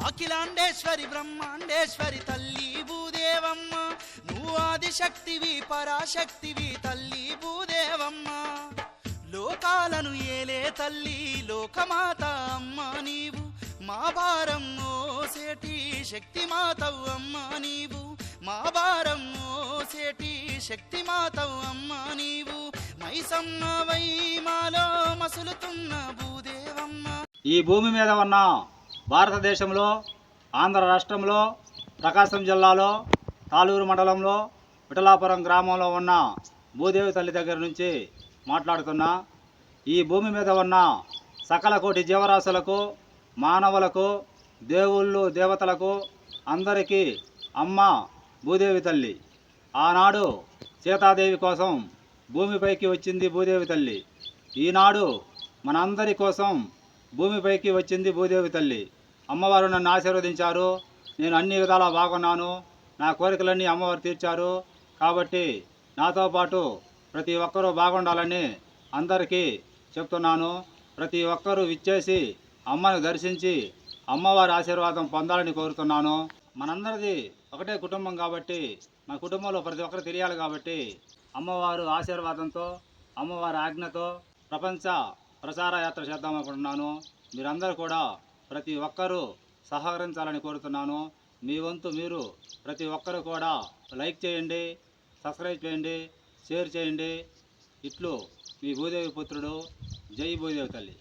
అఖిలాండేశ్వరి బ్రహ్మాండేశ్వరి తల్లి భూదేవమ్మ, నువ్వు ఆదిశక్తివి పరాశక్తివి తల్లి భూదేవమ్మ. లోకాలను ఏలే తల్లి లోకమాత అమ్మ నీవు, మా భారం మోసేటి శక్తి మాతవు అమ్మ నీవు, మా భారం మోసేటి శక్తి మాతవు అమ్మ నీవు. మైసమ్మవై మాలో మసులుతున్న భూదేవమ్మ. ఈ భూమి మీద ఉన్న భారతదేశంలో ఆంధ్ర రాష్ట్రంలో ప్రకాశం జిల్లాలో తాళూరు మండలంలో విఠలాపురం గ్రామంలో ఉన్న భూదేవి తల్లి దగ్గర నుంచి మాట్లాడుతున్నా. ఈ భూమి మీద ఉన్న సకల కోటి జీవరాశులకు మానవులకు దేవుళ్ళు దేవతలకు అందరికీ అమ్మ భూదేవి తల్లి. ఆనాడు సీతాదేవి కోసం భూమిపైకి వచ్చింది భూదేవి తల్లి. ఈనాడు మనందరి కోసం భూమిపైకి వచ్చింది భూదేవి తల్లి. అమ్మవారు నన్ను ఆశీర్వదించారు, నేను అన్ని విధాలా బాగున్నాను, నా కోరికలన్నీ అమ్మవారు తీర్చారు. కాబట్టి నాతో పాటు ప్రతి ఒక్కరూ బాగుండాలని అందరికీ చెప్తున్నాను. ప్రతి ఒక్కరూ విచ్చేసి అమ్మను దర్శించి అమ్మవారి ఆశీర్వాదం పొందాలని కోరుతున్నాను. మనందరిది ఒకటే కుటుంబం కాబట్టి మా కుటుంబంలో ప్రతి ఒక్కరు తెలియాలి కాబట్టి అమ్మవారు ఆశీర్వాదంతో అమ్మవారి ఆజ్ఞతో ప్రపంచ ప్రచార యాత్ర చేద్దామనుకుంటున్నాను. మీరందరూ కూడా ప్రతి ఒక్కరూ సహకరించాలని కోరుతున్నాను. మీ వంతు మీరు ప్రతి ఒక్కరూ కూడా లైక్ చేయండి, సబ్స్క్రైబ్ చేయండి, షేర్ చేయండి. ఇట్లు మీ భూదేవి పుత్రుడు. జై భూదేవి తల్లి.